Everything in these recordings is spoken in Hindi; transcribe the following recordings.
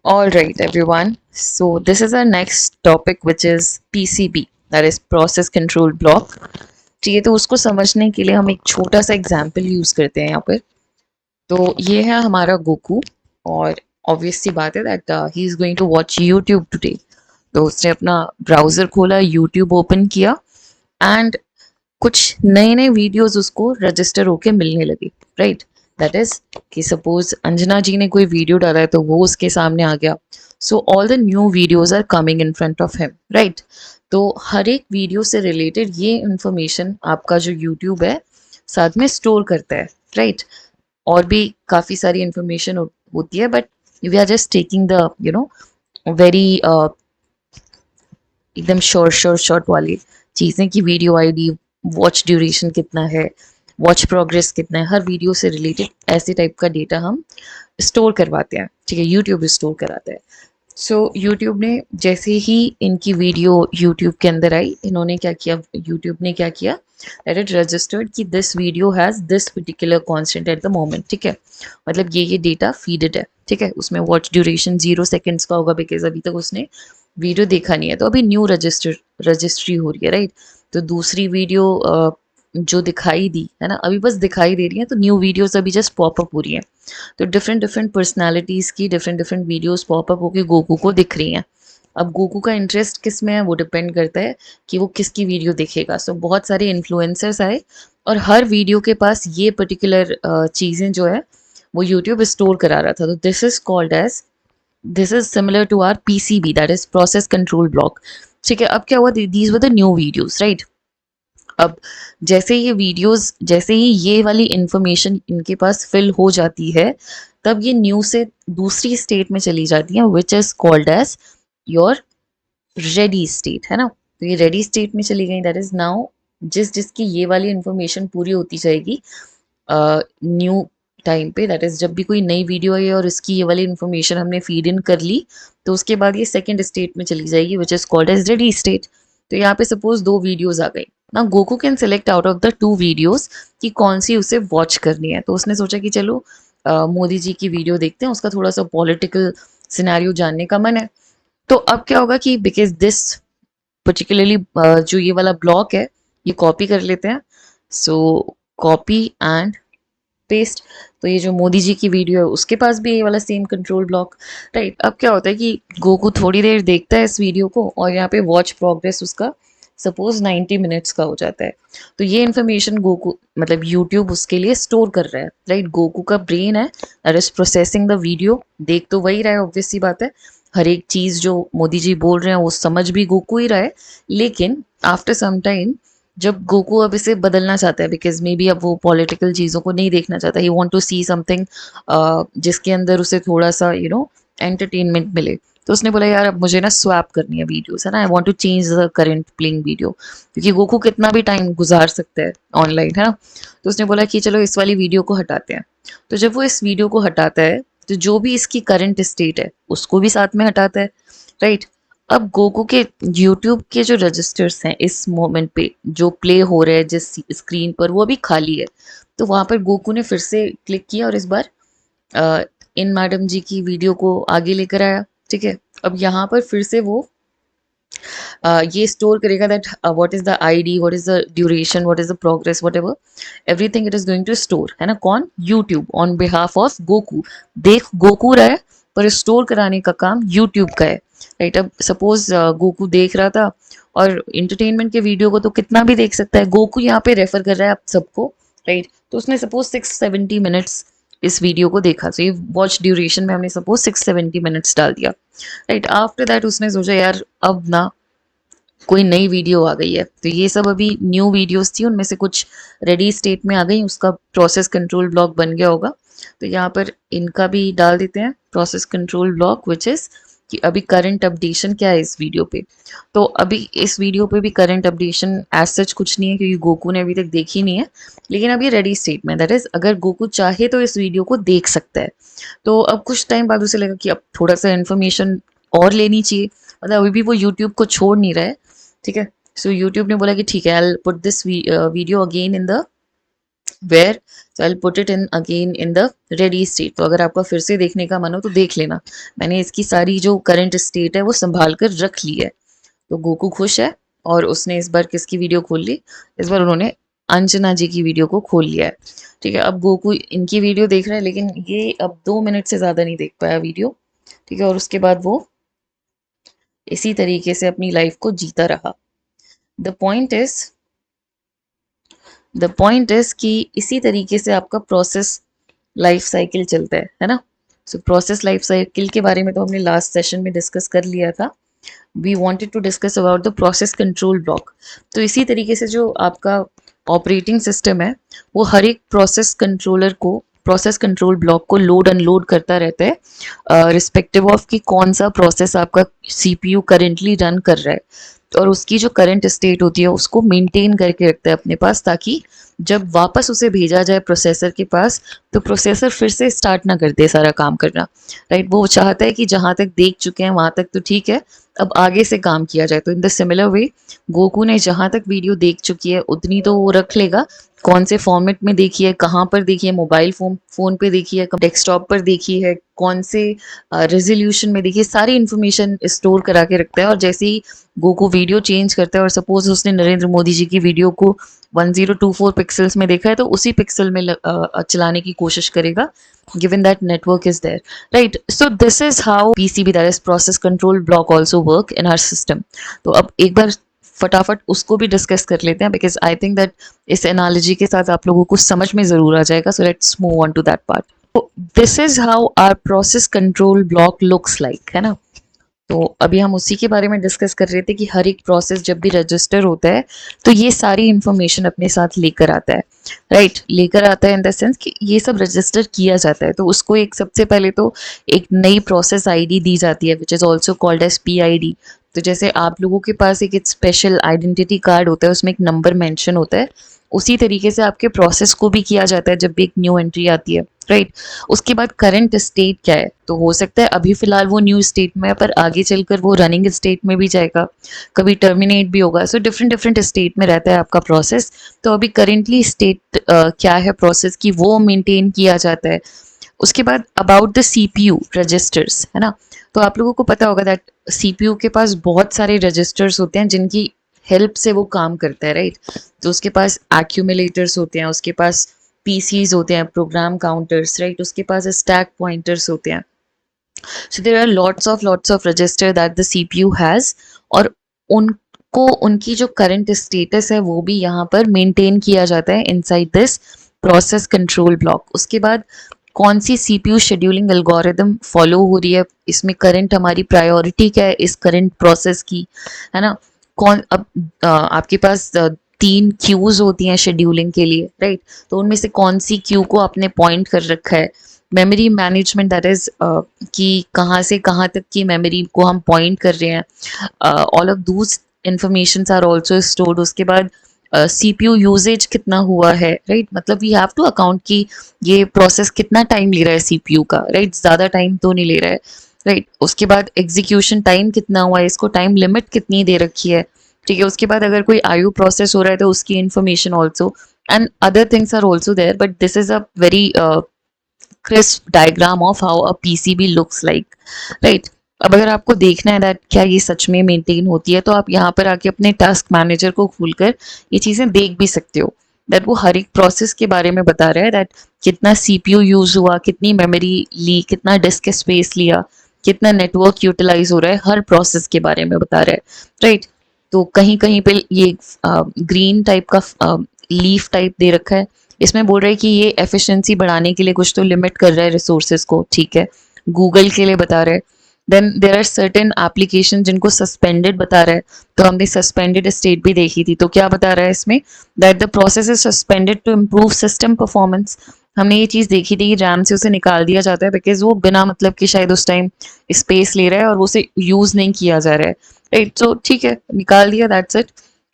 All right, everyone. So this is our next topic, which is PCB, that is process control block. चाहिए तो उसको समझने के लिए हम एक छोटा सा एग्जाम्पल यूज करते हैं यहाँ पर. तो ये है हमारा गोकू और ऑब्वियस सी बात है that he is going to watch YouTube today. तो उसने अपना ब्राउजर खोला, यूट्यूब ओपन किया एंड कुछ नए नए वीडियोस उसको रजिस्टर होके मिलने लगे. राइट, दैट इज कि सपोज अंजना जी ने कोई वीडियो डाला है तो वो उसके सामने आ गया. So all the new videos are coming in front of him. Right, तो हर एक वीडियो से रिलेटेड ये इंफॉर्मेशन आपका जो यूट्यूब है साथ में स्टोर करता है. राइट, और भी काफ़ी सारी इंफॉर्मेशन होती है, but we are just taking the very एकदम शॉर्ट वाली चीज़ें कि वीडियो आईडी, वॉच ड्यूरेशन कितना है, वॉच प्रोग्रेस कितना है, हर वीडियो से रिलेटेड ऐसे टाइप का डेटा हम स्टोर करवाते हैं. ठीक है, यूट्यूब स्टोर कराता है. सो यूट्यूब ने जैसे ही इनकी वीडियो यूट्यूब के अंदर आई, इन्होंने क्या किया, यूट्यूब ने क्या किया, दैट इट रजिस्टर्ड कि this video has this particular constant at the moment. ठीक है, मतलब ये डेटा फीडेड है. ठीक है, उसमें वॉच ड्यूरेशन 0 सेकेंड्स का होगा बिकॉज अभी तक उसने वीडियो देखा नहीं है. तो अभी न्यू रजिस्ट्री हो रही है. राइट, तो दूसरी वीडियो जो दिखाई दी है ना, अभी बस दिखाई दे रही है. तो न्यू वीडियोस अभी जस्ट पॉपअप हो रही हैं. तो डिफरेंट डिफरेंट पर्सनालिटीज़ की डिफरेंट डिफरेंट वीडियोस पॉपअप होकर गोकू को दिख रही हैं. अब गोकू का इंटरेस्ट किस में है वो डिपेंड करता है कि वो किसकी वीडियो देखेगा. सो बहुत सारे इन्फ्लुएंसर्स आए और हर वीडियो के पास ये पर्टिकुलर चीज़ें जो है वो यूट्यूब स्टोर करा रहा था. तो this is called as, this is similar to our PCB, that is process control block. ठीक है, अब क्या हुआ, these were the new videos. Right, अब जैसे ये वीडियोस, जैसे ही ये वाली इंफॉर्मेशन इनके पास फिल हो जाती है, तब ये न्यू से दूसरी स्टेट में चली जाती है which is called as your ready state. है ना, तो ये रेडी स्टेट में चली गई. दैट इज नाउ जिसकी ये वाली इंफॉर्मेशन पूरी होती जाएगी न्यू टाइम पे, दैट इज जब भी कोई नई वीडियो आई और इसकी ये वाली इंफॉर्मेशन हमने फीड इन कर ली, तो उसके बाद ये सेकेंड स्टेट में चली जाएगी which is called as ready state. तो यहाँ पे सपोज दो वीडियोज आ गई ना, Goku can select out of the two videos कि कौन सी उसे वॉच करनी है. तो उसने सोचा कि चलो मोदी जी की वीडियो देखते हैं, उसका थोड़ा सा पॉलिटिकल सिनेरियो जानने का मन है. तो अब क्या होगा कि बिकॉज दिस पर्टिकुलरली जो ये वाला ब्लॉक है ये कॉपी कर लेते हैं. सो कॉपी एंड पेस्ट. तो ये जो मोदी जी की वीडियो है उसके पास भी ये वाला सेम कंट्रोल ब्लॉक. राइट, अब क्या होता है कि गोकू थोड़ी देर देखता है इस वीडियो को और यहाँ पे वॉच प्रोग्रेस उसका सपोज 90 मिनट्स का हो जाता है. तो ये इन्फॉर्मेशन गोकू मतलब यूट्यूब उसके लिए स्टोर कर रहा है. राइट, गोकू का ब्रेन है that is processing the video, देख तो वही रहा है, ऑब्वियस सी बात है. हर एक चीज़ जो मोदी जी बोल रहे हैं वो समझ भी गोकू ही रहा है. लेकिन आफ्टर सम टाइम जब गोकू अब इसे बदलना चाहता है बिकॉज मे बी अब वो पॉलिटिकल चीज़ों को नहीं देखना चाहता, he want to see something जिसके अंदर उसे थोड़ा सा एंटरटेनमेंट मिले. तो उसने बोला यार अब मुझे ना स्वैप करनी है वीडियोस, है ना, I want to change the current playing video, क्योंकि गोकू कितना भी टाइम गुजार सकता है ऑनलाइन, है ना. तो उसने बोला कि चलो इस वाली वीडियो को हटाते हैं. तो जब वो इस वीडियो को हटाता है तो जो भी इसकी करंट स्टेट है उसको भी साथ में हटाता है. राइट, अब गोकू के यूट्यूब के जो रजिस्टर्स हैं इस मोमेंट पे जो प्ले हो रहे हैं जिस स्क्रीन पर वो अभी खाली है. तो वहां पर गोकू ने फिर से क्लिक किया और इस बार इन मैडम जी की वीडियो को आगे लेकर आया. ठीक है, अब यहाँ पर फिर से वो ये स्टोर करेगा that what is the ID, what is the duration, what is the progress, whatever everything it is going to store. है ना, कौन, YouTube on behalf of Goku. देख गोकू रहा है पर स्टोर कराने का काम यूट्यूब का है. राइट, अब सपोज गोकू देख रहा था और इंटरटेनमेंट के वीडियो को तो कितना भी देख सकता है, गोकू यहाँ पे रेफर कर रहा है आप सबको. राइट, तो उसने सपोज 670 मिनट्स इस वीडियो को देखा. तो ये वॉच ड्यूरेशन में हमने सपोज 670 मिनट्स डाल दिया. राइट, आफ्टर दैट उसने सोचा यार अब ना कोई नई वीडियो आ गई है. तो ये सब अभी न्यू वीडियोस थी, उनमें से कुछ रेडी स्टेट में आ गई, उसका प्रोसेस कंट्रोल ब्लॉक बन गया होगा. तो यहाँ पर इनका भी डाल देते हैं process control block which is कि अभी करंट अपडेशन क्या है इस वीडियो पे. तो अभी इस वीडियो पे भी करंट अपडेशन एज सच कुछ नहीं है क्योंकि गोकू ने अभी तक देखी नहीं है. लेकिन अब ये रेडी स्टेट में, दैट इज अगर गोकू चाहे तो इस वीडियो को देख सकता है. तो अब कुछ टाइम बाद उसे लगा कि अब थोड़ा सा इन्फॉर्मेशन और लेनी चाहिए, मतलब अभी भी वो यूट्यूब को छोड़ नहीं रहा है. ठीक है, सो यूट्यूब ने बोला कि ठीक है, I put this video again in the where so I'll put it in again in the ready state। तो अगर आपका फिर से देखने का मन हो तो देख लेना, मैंने इसकी सारी जो करंट स्टेट है वो संभाल कर रख ली है। तो गोकू खुश है और उसने इस बार किसकी वीडियो खोल ली, इस बार उन्होंने अंजना जी की वीडियो को खोल लिया है। ठीक है, अब गोकू इनकी वीडियो देख रहा है, लेकिन ये अब 2 मिनट से ज़्यादा नहीं देख पाया वीडियो। ठीक है, और उसके बाद वो इसी तरीके से अपनी लाइफ को जीता रहा। The point is the point is कि इसी तरीके से आपका प्रोसेस लाइफ साइकिल चलता है ना। सो प्रोसेस लाइफ साइकिल के बारे में तो हमने लास्ट सेशन में डिस्कस कर लिया था। We wanted to discuss about the process control block. तो इसी तरीके से जो आपका ऑपरेटिंग सिस्टम है वो हर एक प्रोसेस कंट्रोल ब्लॉक को लोड अनलोड करता रहता है रिस्पेक्टिव ऑफ कि कौन सा प्रोसेस आपका सीपीयू करेंटली रन कर रहा है, और उसकी जो करंट स्टेट होती है उसको मेंटेन करके रखता है अपने पास, ताकि जब वापस उसे भेजा जाए प्रोसेसर के पास तो प्रोसेसर फिर से स्टार्ट ना कर दे सारा काम करना। राइट, वो चाहता है कि जहां तक देख चुके हैं वहां तक तो ठीक है, अब आगे से काम किया जाए। तो in the similar way Goku ने जहां तक वीडियो देख चुकी है उतनी तो वो रख लेगा, कौन से फॉर्मेट में देखी है, कहाँ पर देखी है, मोबाइल फोन पे देखी है, डेस्कटॉप पर देखी है, कौन से रेजोल्यूशन में देखी है, सारी इन्फॉर्मेशन स्टोर करा के रखता है। और जैसे ही गोकू वीडियो चेंज करता है और सपोज उसने नरेंद्र मोदी जी की वीडियो को 1024 पिक्सल्स में देखा है तो उसी पिक्सल में चलाने की कोशिश करेगा, given that network is there, right? So this is how PCB, that is process control block, also work in our system। तो अब एक बार फटाफट उसको भी डिस्कस कर लेते हैं, बिकॉज आई थिंक दैट इस एनालॉजी के साथ आप लोगों को समझ में जरूर आ जाएगा। So let's move on to that part. तो this is how our process control block looks like, है ना। तो अभी हम उसी के बारे में डिस्कस कर रहे थे कि हर एक प्रोसेस जब भी रजिस्टर होता है तो ये सारी इंफॉर्मेशन अपने साथ लेकर आता है। राइट, लेकर आता है इन द सेंस कि ये सब रजिस्टर किया जाता है, तो उसको एक सबसे पहले तो एक नई प्रोसेस आईडी दी जाती है, which is also called as PID. तो जैसे आप लोगों के पास एक स्पेशल आइडेंटिटी कार्ड होता है, उसमें एक नंबर मेंशन होता है, उसी तरीके से आपके प्रोसेस को भी किया जाता है जब भी एक न्यू एंट्री आती है। राइट, उसके बाद करंट स्टेट क्या है, तो हो सकता है अभी फिलहाल वो न्यू स्टेट में है पर आगे चलकर वो रनिंग स्टेट में भी जाएगा, कभी टर्मिनेट भी होगा। सो डिफरेंट डिफरेंट स्टेट में रहता है आपका प्रोसेस। तो अभी करेंटली स्टेट क्या है प्रोसेस की, वो मेंटेन किया जाता है। उसके बाद अबाउट द सीपीयू रजिस्टर्स, है ना। तो आप लोगों को पता होगा दैट सीपीयू के पास बहुत सारे रजिस्टर्स होते हैं जिनकी हेल्प से वो काम करता है। राइट, तो उसके पास एक्यूमुलेटर्स होते हैं, उसके पास पीसीज होते हैं, प्रोग्राम काउंटर्स, राइट, उसके पास स्टैक पॉइंटर्स होते हैं। So there are lots of register that the CPU has, और उनको उनकी जो करंट स्टेटस है वो भी यहाँ पर मेंटेन किया जाता है inside this process control block. उसके बाद कौन सी सीपीयू शेड्यूलिंग एल्गोरिदम फॉलो हो रही है, इसमें करंट हमारी प्रायोरिटी क्या है इस करंट प्रोसेस की, है ना। कौन अब आपके पास 3 क्यूज होती हैं शेड्यूलिंग के लिए, राइट, तो उनमें से कौन सी क्यू को आपने पॉइंट कर रखा है। मेमोरी मैनेजमेंट, दैट इज कि कहाँ से कहाँ तक की मेमोरी को हम पॉइंट कर रहे हैं, ऑल ऑफ दूस इंफॉर्मेशन आर ऑल्सो स्टोर्ड। उसके बाद सीपीयू यूजेज कितना हुआ है, राइट, मतलब वी हैव टू अकाउंट कि ये प्रोसेस कितना टाइम ले रहा है सीपीयू का, राइट, ज़्यादा टाइम तो नहीं ले रहा है, राइट। उसके बाद एग्जीक्यूशन टाइम कितना हुआ है, इसको टाइम लिमिट कितनी दे रखी है, ठीक है। उसके बाद अगर कोई आयु प्रोसेस हो रहा है तो उसकी information also, and other things are also there, but this is a very crisp diagram of how a PCB looks like, right. अब अगर आपको देखना है दैट क्या ये सच में मेंटेन होती है, तो आप यहाँ पर आके अपने टास्क मैनेजर को खोलकर ये चीज़ें देख भी सकते हो, दैट वो हर एक प्रोसेस के बारे में बता रहा है, दैट कितना सीपीयू यूज हुआ, कितनी मेमोरी ली, कितना डिस्क स्पेस लिया, कितना नेटवर्क यूटिलाइज हो रहा है, हर प्रोसेस के बारे में बता रहा है, राइट। तो कहीं कहीं पे ये ग्रीन टाइप का लीफ टाइप दे रखा है, इसमें बोल रहा है कि ये एफिशिएंसी बढ़ाने के लिए कुछ तो लिमिट कर रहा है रिसोर्सेज को, ठीक है, गूगल के लिए बता रहा है। Then there are certain application जिनको सस्पेंडेड बता रहा है, तो हमने सस्पेंडेड स्टेट भी देखी थी। तो क्या बता रहा है इसमें, that the process is suspended to improve system performance. हमने ये चीज़ देखी थी कि रैम से उसे निकाल दिया जाता है बिकॉज वो बिना मतलब कि शायद उस टाइम स्पेस ले रहा है और उसे यूज़ नहीं किया जा रहा है, राइट। तो ठीक है, निकाल दिया, दैट्स इट।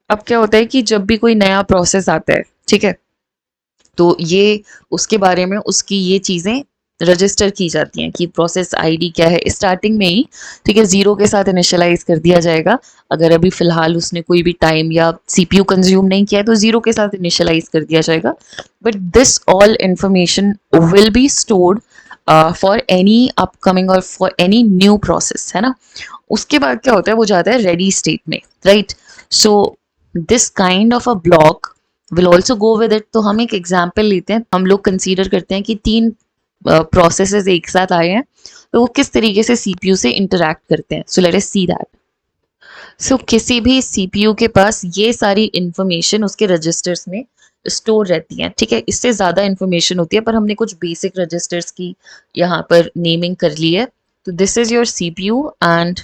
अब क्या होता है कि जब भी कोई नया प्रोसेस आता है, ठीक है, तो ये उसके बारे में उसकी ये चीज़ें रजिस्टर की जाती हैं कि प्रोसेस आईडी क्या है स्टार्टिंग में ही, ठीक है, 0 के साथ इनिशियलाइज कर दिया जाएगा। अगर अभी फिलहाल उसने कोई भी टाइम या सीपीयू कंज्यूम नहीं किया है तो 0 के साथ इनिशियलाइज कर दिया जाएगा। But this all information will be stored for any upcoming और फॉर एनी न्यू प्रोसेस, है ना। उसके बाद क्या होता है, वो जाता है रेडी स्टेट में, right. So this kind of a block will also go with it. तो हम एक एग्जाम्पल लेते हैं, हम लोग कंसीडर करते हैं कि 3 प्रोसेसेस एक साथ आए हैं, तो वो किस तरीके से सीपीयू से इंटरैक्ट करते हैं। So let us see that. सो किसी भी सीपीयू के पास ये सारी इंफॉर्मेशन उसके रजिस्टर्स में स्टोर रहती है, ठीक है। इससे ज्यादा इंफॉर्मेशन होती है, पर हमने कुछ बेसिक रजिस्टर्स की यहाँ पर नेमिंग कर ली है। तो this is your CPU and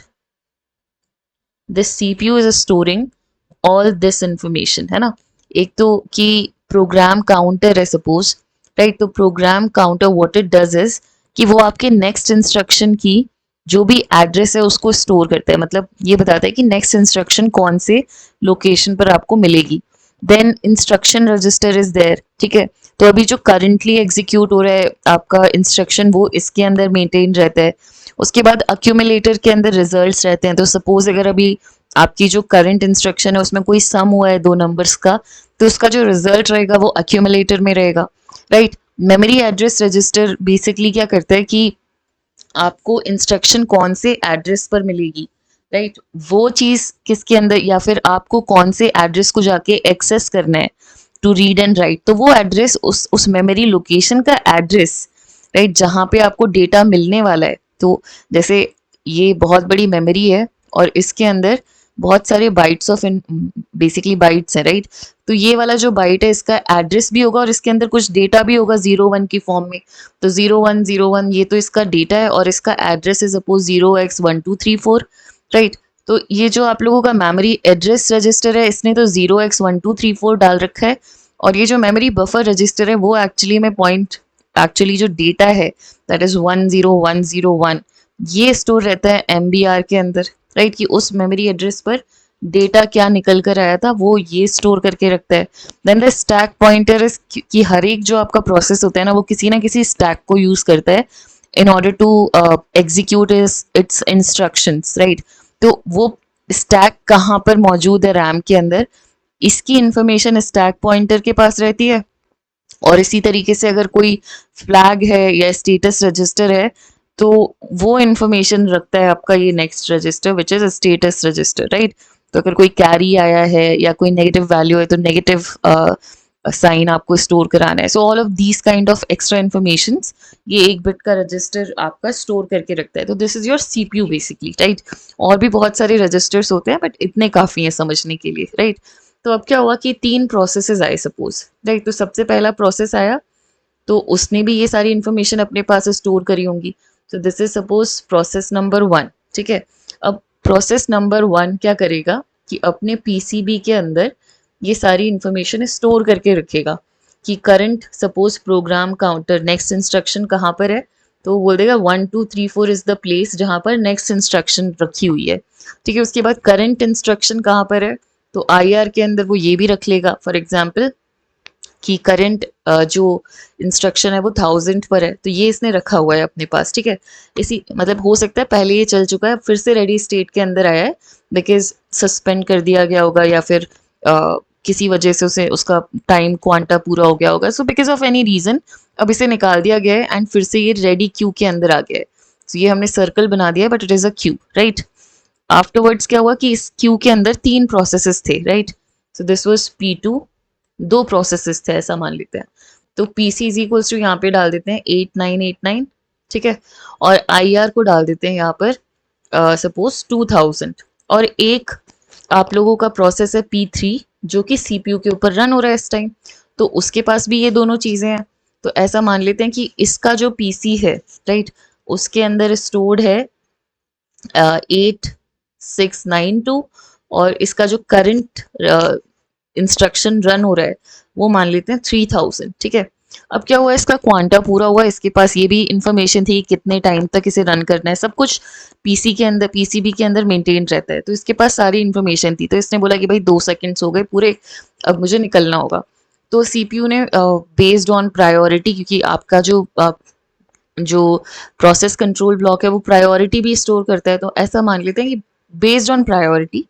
this CPU is storing all this information, है ना। एक तो कि प्रोग्राम काउंटर है सपोज, राइट। तो program counter what it does is कि वो आपके नेक्स्ट इंस्ट्रक्शन की जो भी एड्रेस है उसको स्टोर करता है, मतलब ये बताता है कि नेक्स्ट इंस्ट्रक्शन कौन से लोकेशन पर आपको मिलेगी। Then instruction register is there, ठीक है। तो अभी जो करंटली एग्जीक्यूट हो रहा है आपका इंस्ट्रक्शन वो इसके अंदर मेंटेन रहता है। उसके बाद अक्यूमुलेटर के अंदर रिजल्ट्स रहते हैं। तो सपोज अगर अभी आपकी जो करंट इंस्ट्रक्शन है उसमें कोई सम हुआ है 2 नंबर्स का, तो उसका जो रिजल्ट रहेगा वो अक्यूमुलेटर में रहेगा, right. Memory address register basically क्या करता है कि आपको इंस्ट्रक्शन कौन से एड्रेस पर मिलेगी, राइट, वो चीज किसके अंदर, या फिर आपको कौन से एड्रेस को जाके एक्सेस करना है टू रीड एंड राइट, तो वो एड्रेस उस मेमोरी लोकेशन का एड्रेस, राइट, जहाँ पे आपको डेटा मिलने वाला है। तो जैसे ये बहुत बड़ी मेमोरी है और इसके अंदर बहुत सारे बाइट्स ऑफ बेसिकली बाइट्स है, राइट। तो ये वाला जो बाइट है इसका एड्रेस भी होगा और इसके अंदर कुछ डेटा भी होगा 0 1 की फॉर्म में। तो 0 1 0 1 ये तो इसका डेटा है और इसका एड्रेस है सपोज 0x1234, राइट। तो ये जो आप लोगों का मेमोरी एड्रेस रजिस्टर है इसने तो 0x1234 डाल रखा है, और ये जो मेमोरी बफर रजिस्टर है वो एक्चुअली में पॉइंट एक्चुअली जो डेटा है दैट इज 10101 ये स्टोर रहता है MBR के अंदर, राइट, कि उस मेमोरी एड्रेस पर डेटा क्या निकल कर आया था वो ये स्टोर करके रखता है। Then the stack pointer is कि हर एक जो आपका प्रोसेस होता है ना वो किसी ना किसी स्टैक को यूज करता है in order to execute its instructions, right. तो वो स्टैक कहाँ पर मौजूद है रैम के अंदर, इसकी इंफॉर्मेशन स्टैक पॉइंटर के पास रहती है। और इसी तरीके से अगर कोई फ्लैग है या स्टेटस रजिस्टर है तो वो इंफॉर्मेशन रखता है आपका ये next register which is status register, right. तो अगर कोई कैरी आया है या कोई नेगेटिव वैल्यू है तो नेगेटिव साइन आपको स्टोर कराना है। So all of these kind of extra information ये 1 बिट का रजिस्टर आपका स्टोर करके रखता है। तो this is your CPU basically, right. और भी बहुत सारे रजिस्टर्स होते हैं बट इतने काफी हैं समझने के लिए, राइट। तो अब क्या हुआ कि 3 प्रोसेसेस आए सपोज, राइट। तो सबसे पहला प्रोसेस आया तो उसने भी ये सारी इंफॉर्मेशन अपने पास स्टोर करी होंगी। तो this is suppose process number 1, ठीक है। अब प्रोसेस नंबर 1 क्या करेगा कि अपने पीसीबी के अंदर ये सारी इंफॉर्मेशन स्टोर करके रखेगा कि current suppose program counter next instruction कहाँ पर है, तो बोल देगा 1 2 3 4 इज द प्लेस जहाँ पर नेक्स्ट इंस्ट्रक्शन रखी हुई है, ठीक है। उसके बाद करंट इंस्ट्रक्शन कहाँ पर है तो IR के अंदर वो ये भी रख लेगा, फॉर एग्जाम्पल कि करंट जो इंस्ट्रक्शन है वो 1000 पर है, तो ये इसने रखा हुआ है अपने पास, ठीक है। इसी मतलब हो सकता है पहले ये चल चुका है फिर से रेडी स्टेट के अंदर आया है बिकॉज सस्पेंड कर दिया गया होगा या फिर किसी वजह से उसे उसका टाइम क्वांटा पूरा हो गया होगा। So because of any reason अब इसे निकाल दिया गया है एंड फिर से ये रेडी क्यू के अंदर आ गया है। तो ये हमने सर्कल बना दिया but it is a Q, right. Afterwards क्या हुआ कि इस क्यू के अंदर 3 प्रोसेसेस थे, right. So this was P2, 2 processes थे ऐसा मान लेते हैं। तो PC इज इक्वल्स टू यहाँ पे डाल देते हैं 8989, ठीक है। और IR को डाल देते हैं यहाँ पर सपोज 2000। और एक आप लोगों का प्रोसेस है P3 जो कि CPU के ऊपर रन हो रहा है इस टाइम, तो उसके पास भी ये दोनों चीजें हैं। तो ऐसा मान लेते हैं कि इसका जो PC है, राइट, उसके अंदर स्टोर्ड है 8692 और इसका जो करंट इंस्ट्रक्शन रन हो रहा है वो मान लेते हैं 3000, ठीक है। अब क्या हुआ इसका क्वांटा पूरा हुआ, इसके पास ये भी इंफॉर्मेशन थी कितने टाइम तक इसे रन करना है, सब कुछ पीसी के अंदर पीसीबी के अंदर मेंटेन रहता है। तो इसके पास सारी इंफॉर्मेशन थी, तो इसने बोला कि भाई 2 सेकंड्स हो गए पूरे, अब मुझे निकलना होगा। तो सीपीयू ने बेस्ड ऑन प्रायोरिटी, क्योंकि आपका जो जो प्रोसेस कंट्रोल ब्लॉक है वो प्रायोरिटी भी स्टोर करता है। तो ऐसा मान लेते हैं कि बेस्ड ऑन प्रायोरिटी,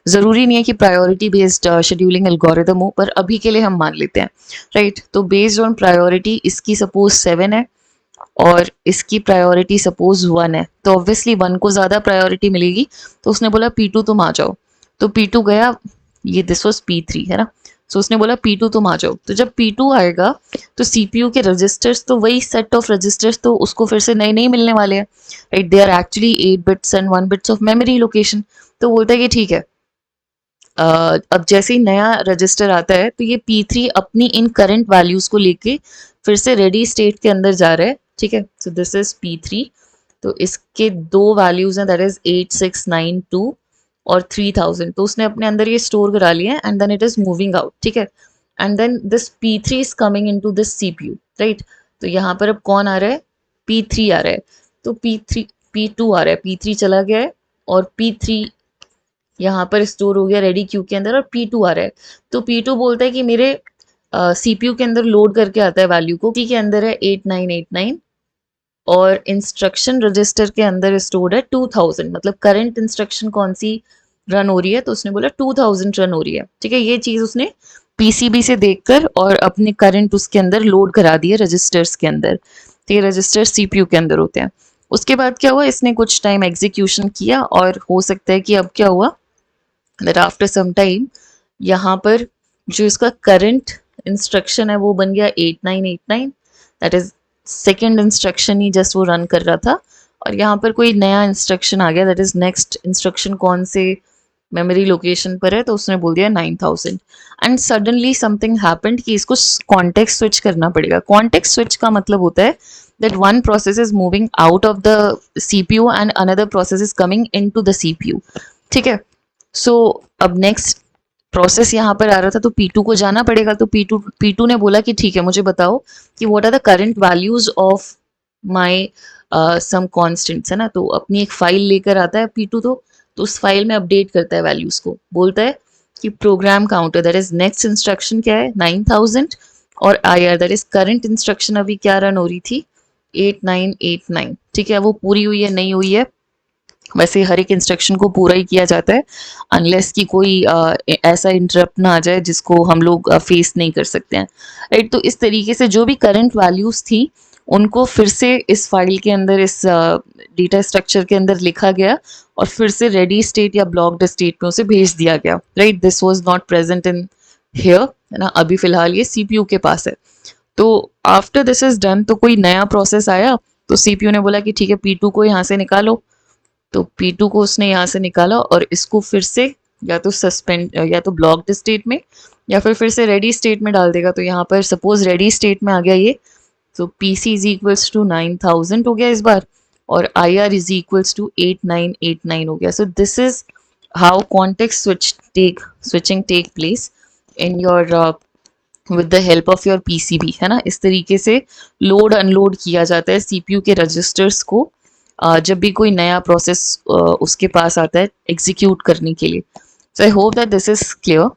ज़रूरी नहीं है कि प्रायोरिटी बेस्ड शेड्यूलिंग एल्गोरिदम हो, पर अभी के लिए हम मान लेते हैं, राइट। तो बेस्ड ऑन प्रायोरिटी इसकी सपोज 7 है और इसकी प्रायोरिटी सपोज 1 है, तो ऑब्वियसली 1 को ज़्यादा प्रायोरिटी मिलेगी। तो उसने बोला P2 तुम आ जाओ, तो P2 गया, ये दिस वॉज P3 है ना। सो उसने बोला P2 तुम आ जाओ, तो जब P2 आएगा तो CPU के रजिस्टर्स, तो वही सेट ऑफ रजिस्टर्स तो उसको फिर से नए नहीं मिलने वाले हैं, right. They are actually 8 bits and 1 bits of memory location. तो बोलता है कि ठीक है, अब जैसे ही नया रजिस्टर आता है तो ये P3 अपनी इन करंट वैल्यूज को लेके फिर से रेडी स्टेट के अंदर जा रहा है, ठीक है। सो दिस इज P3। तो इसके दो वैल्यूज हैं, दैट इज 8692 और 3000। तो उसने अपने अंदर ये स्टोर करा लिया है and then it is moving out, ठीक है। And then this P3 is coming into this CPU, right. तो यहाँ पर अब कौन आ रहा है? P3 आ रहा है। तो P2 आ रहा है, P3 चला गया है और P3 यहाँ पर स्टोर हो गया रेडी क्यू के अंदर और P2 आ रहा है। तो P2 बोलता है कि मेरे CPU के अंदर लोड करके आता है वैल्यू को, की के अंदर है 8989 और इंस्ट्रक्शन रजिस्टर के अंदर स्टोर्ड है 2000। मतलब करंट इंस्ट्रक्शन कौन सी रन हो रही है? तो उसने बोला 2000 रन हो रही है, ठीक है। ये चीज उसने PCB से देखकर और अपने करंट उसके अंदर लोड करा दिए रजिस्टर्स के अंदर। तो ये रजिस्टर CPU के अंदर होते हैं। उसके बाद क्या हुआ, इसने कुछ टाइम एग्जीक्यूशन किया और हो सकता है कि अब क्या हुआ, दैट आफ्टर सम टाइम यहाँ पर जो इसका करंट इंस्ट्रक्शन है वो बन गया 8989, that is second instruction he just वो रन कर रहा था। और यहाँ पर कोई नया इंस्ट्रक्शन आ गया, दैट इज नेक्स्ट इंस्ट्रक्शन कौन से मेमोरी लोकेशन पर है, तो उसने बोल दिया 9000। एंड सडनली समथिंग हैपेंड कि इसको कॉन्टेक्स्ट स्विच करना पड़ेगा। कॉन्टेक्स्ट स्विच का मतलब होता है that one process is moving out of the CPU and another process is coming into the CPU, ठीक है। सो अब नेक्स्ट प्रोसेस यहाँ पर आ रहा था तो P2 को जाना पड़ेगा। तो P2 ने बोला कि ठीक है, मुझे बताओ कि what are the current values of my some constants, है ना। तो अपनी एक फाइल लेकर आता है P2 तो उस फाइल में अपडेट करता है वैल्यूज को। बोलता है कि program counter, that is next instruction क्या है 9000 और IR that is current instruction अभी क्या रन हो रही थी 8989, ठीक है। वो पूरी हुई है नहीं हुई है, वैसे हर एक इंस्ट्रक्शन को पूरा ही किया जाता है अनलेस कि कोई ऐसा इंटरप्ट ना आ जाए जिसको हम लोग फेस नहीं कर सकते हैं, राइट। तो इस तरीके से जो भी करंट वैल्यूज थी उनको फिर से इस फाइल के अंदर, इस डेटा स्ट्रक्चर के अंदर लिखा गया और फिर से रेडी स्टेट या ब्लॉक्ड स्टेट में उसे भेज दिया गया, right. This was not present in here, है ना। अभी फिलहाल ये CPU के पास है। तो आफ्टर दिस इज डन तो कोई नया प्रोसेस आया तो CPU ने बोला कि ठीक है P2 को यहाँ से निकालो। तो P2 को उसने यहाँ से निकाला और इसको फिर से या तो सस्पेंड या तो ब्लॉक्ड स्टेट में या फिर से रेडी स्टेट में डाल देगा। तो यहाँ पर सपोज रेडी स्टेट में आ गया ये, तो PC इज इक्वल्स टू 9000 हो गया इस बार और IR इज इक्वल्स टू 8989 हो गया। So this is how context switching take place in your with the help of your PCB, है ना। इस तरीके से लोड अनलोड किया जाता है CPU के रजिस्टर्स को जब भी कोई नया प्रोसेस उसके पास आता है एग्जीक्यूट करने के लिए। So I hope that this is clear.